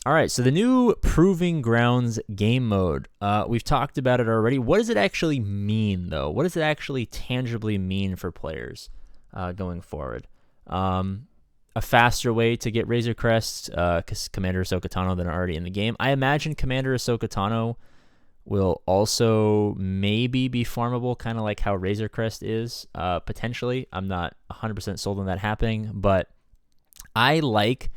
All right, so the new Proving Grounds game mode. We've talked about it already. What does it actually mean, though? What does it actually tangibly mean for players going forward? A faster way to get Razor Crest, because Commander Ahsoka Tano that are already in the game. I imagine Commander Ahsoka Tano will also maybe be farmable, kind of like how Razor Crest is, potentially. I'm not 100% sold on that happening, but I like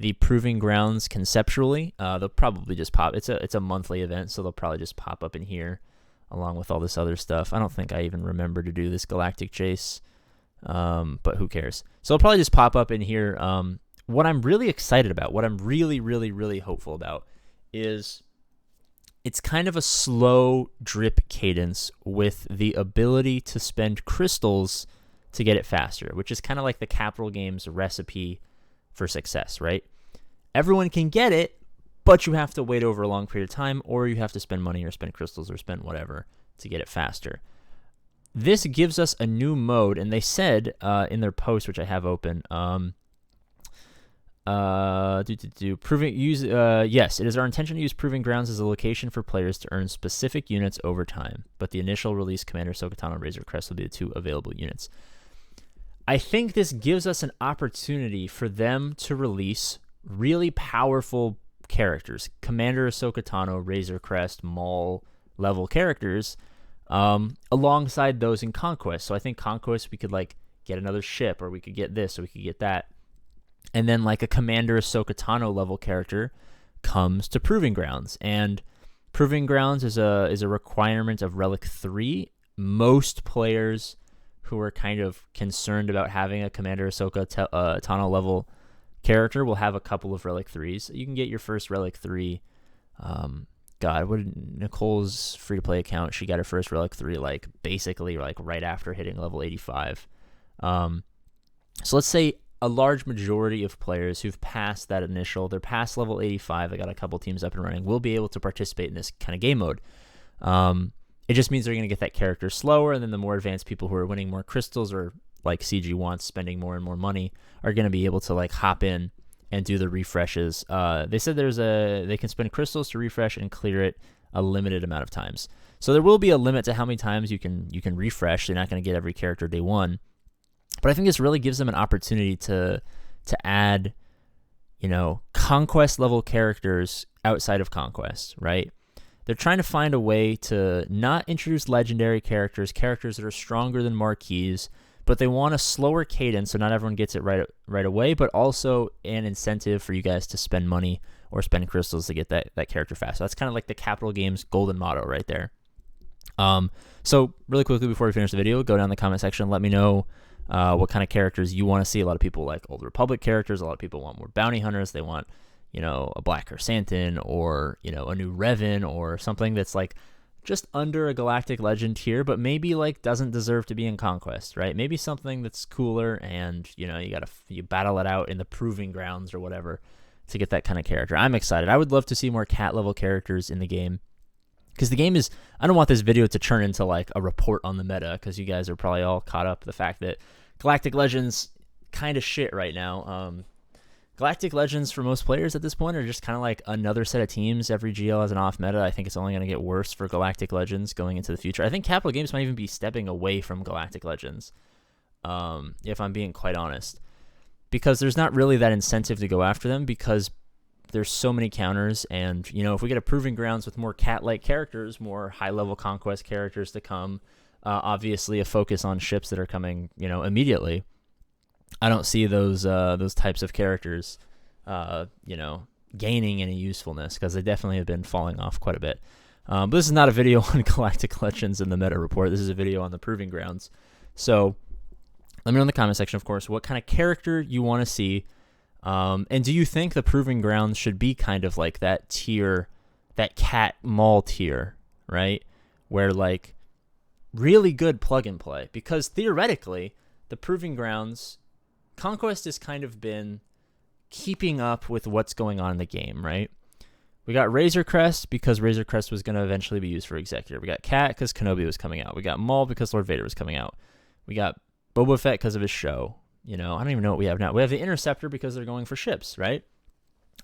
the Proving Grounds conceptually. They'll probably just pop. It's a monthly event, so they'll probably just pop up in here along with all this other stuff. I don't think I even remember to do this Galactic Chase, but who cares? So it'll probably just pop up in here. What I'm really excited about, what I'm really, really, really hopeful about is it's kind of a slow drip cadence with the ability to spend crystals to get it faster, which is kind of like the Capital Games recipe for success, right? Everyone can get it, but you have to wait over a long period of time, or you have to spend money or spend crystals or spend whatever to get it faster. This gives us a new mode, and they said in their post, which I have open, yes, it is our intention to use Proving Grounds as a location for players to earn specific units over time, but the initial release Commander Ahsoka Tano and Razor Crest will be the two available units. I think this gives us an opportunity for them to release really powerful characters, Commander Ahsoka Tano, Razor Crest, Maul level characters, alongside those in Conquest. So I think Conquest, we could like get another ship, or we could get this, or we could get that. And then like a Commander Ahsoka Tano level character comes to Proving Grounds. And Proving Grounds is a requirement of Relic 3. Most players who are kind of concerned about having a Commander Ahsoka Tano level character will have a couple of Relic 3s. You can get your first Relic 3. Nicole's free-to-play account, she got her first Relic 3 like basically like right after hitting level 85. So let's say a large majority of players who've passed that initial, they're past level 85, I got a couple teams up and running, will be able to participate in this kind of game mode. It just means they're going to get that character slower, and then the more advanced people who are winning more crystals, or like CG wants, spending more and more money, are going to be able to like hop in and do the refreshes. They said they can spend crystals to refresh and clear it a limited amount of times. So there will be a limit to how many times you can refresh. They're not going to get every character day one. But I think this really gives them an opportunity to add, Conquest level characters outside of Conquest, right? They're trying to find a way to not introduce legendary characters that are stronger than marquees, but they want a slower cadence so not everyone gets it right away, but also an incentive for you guys to spend money or spend crystals to get that character fast. So that's kind of like the Capital Games golden motto right there. So really quickly before we finish the video, go down in the comment section and let me know what kind of characters you want to see. A lot of people like Old Republic characters. A lot of people want more bounty hunters. They want, a Black Chrysanthemum, or, a new Revan, or something that's like just under a Galactic Legend tier, but maybe like doesn't deserve to be in Conquest, right? Maybe something that's cooler, and you battle it out in the Proving Grounds or whatever to get that kind of character. I'm excited. I would love to see more cat level characters in the game, because the game is, I don't want this video to turn into like a report on the meta, because you guys are probably all caught up the fact that Galactic Legends kind of shit right now. Galactic Legends for most players at this point are just kind of like another set of teams. Every GL has an off meta. I think it's only going to get worse for Galactic Legends going into the future. I think Capital Games might even be stepping away from Galactic Legends, if I'm being quite honest, because there's not really that incentive to go after them, because there's so many counters. And, if we get a Proving Grounds with more cat-like characters, more high-level Conquest characters to come, obviously a focus on ships that are coming, immediately, I don't see those types of characters, gaining any usefulness, because they definitely have been falling off quite a bit. But this is not a video on Galactic Legends in the meta report. This is a video on the Proving Grounds. So let me know in the comment section, of course, what kind of character you want to see. And do you think the Proving Grounds should be kind of like that tier, that cat Maul tier, right? Where like really good plug and play, because theoretically the Proving Grounds, Conquest has kind of been keeping up with what's going on in the game, right? We got Razor Crest because Razor Crest was going to eventually be used for Executor. We got Cat because Kenobi was coming out. We got Maul because Lord Vader was coming out. We got Boba Fett because of his show. I don't even know what we have now. We have the Interceptor because they're going for ships, right?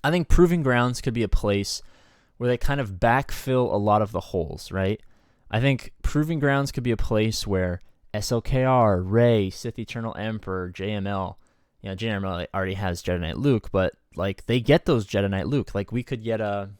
I think Proving Grounds could be a place where they kind of backfill a lot of the holes, right? I think Proving Grounds could be a place where SLKR, Rey, Sith Eternal Emperor, JML, JML already has Jedi Knight Luke, but like they get those Jedi Knight Luke. Like we could get a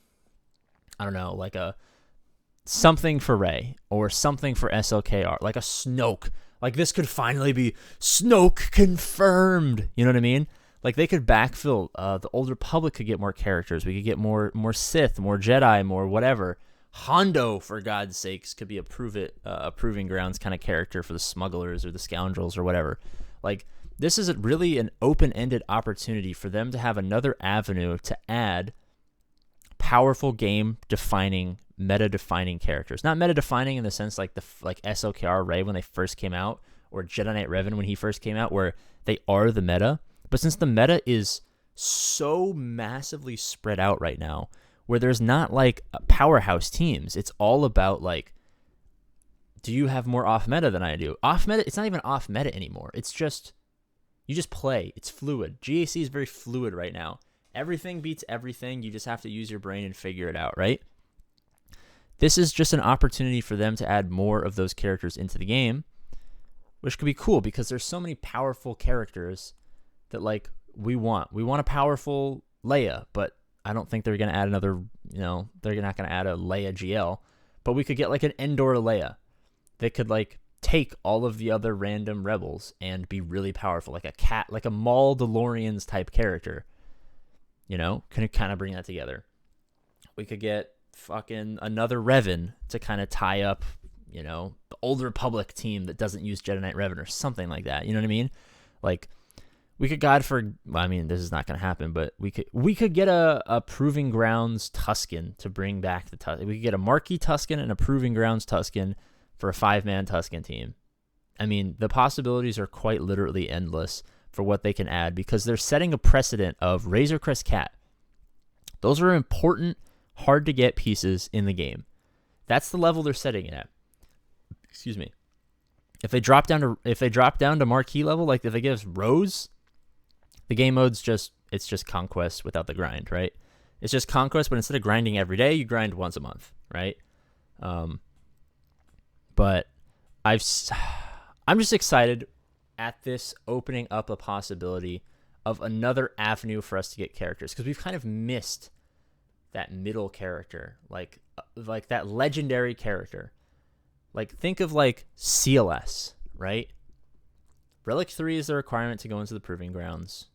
something for Rey or something for SLKR, like a Snoke. Like this could finally be Snoke confirmed. You know what I mean? Like they could backfill. The Old Republic could get more characters. We could get more Sith, more Jedi, more whatever. Hondo, for God's sakes, could be a Proving Grounds kind of character for the smugglers or the scoundrels or whatever. Like this is really an open-ended opportunity for them to have another avenue to add powerful game-defining, meta-defining characters. Not meta-defining in the sense like SLKR Rey when they first came out, or Jedi Knight Revan when he first came out, where they are the meta. But since the meta is so massively spread out right now, where there's not like powerhouse teams, it's all about like, do you have more off meta than I do? Off meta, it's not even off meta anymore. It's just, you just play. It's fluid. GAC is very fluid right now. Everything beats everything. You just have to use your brain and figure it out, right? This is just an opportunity for them to add more of those characters into the game, which could be cool because there's so many powerful characters that like we want. We want a powerful Leia, but I don't think they're going to add another, they're not going to add a Leia GL, but we could get like an Endor Leia that could like take all of the other random rebels and be really powerful, like a Maul DeLoreans type character, can kind of bring that together. We could get fucking another Revan to kind of tie up, the Old Republic team that doesn't use Jedi Knight Revan or something like that. You know what I mean? Like, we could this is not going to happen, but we could get a Proving Grounds Tusken to bring back the Tusken. We could get a Marquee Tusken and a Proving Grounds Tusken for a 5-man Tusken team. I mean, the possibilities are quite literally endless for what they can add because they're setting a precedent of Razor Crest Cat. Those are important, hard to get pieces in the game. That's the level they're setting it at. Excuse me. If they drop down to Marquee level, like if they give us Rose, the game mode's just conquest without the grind, right? It's just conquest, but instead of grinding every day, you grind once a month, right? But I'm just excited at this opening up a possibility of another avenue for us to get characters because we've kind of missed that middle character, like that legendary character. Like think of like CLS, right? Relic 3 is the requirement to go into the Proving Grounds.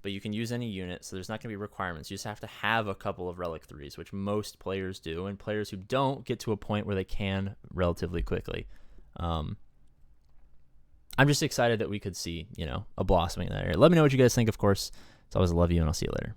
But you can use any unit, so there's not going to be requirements. You just have to have a couple of Relic 3s, which most players do, and players who don't get to a point where they can relatively quickly. I'm just excited that we could see, a blossoming in that area. Let me know what you guys think, of course. It's always a love you, and I'll see you later.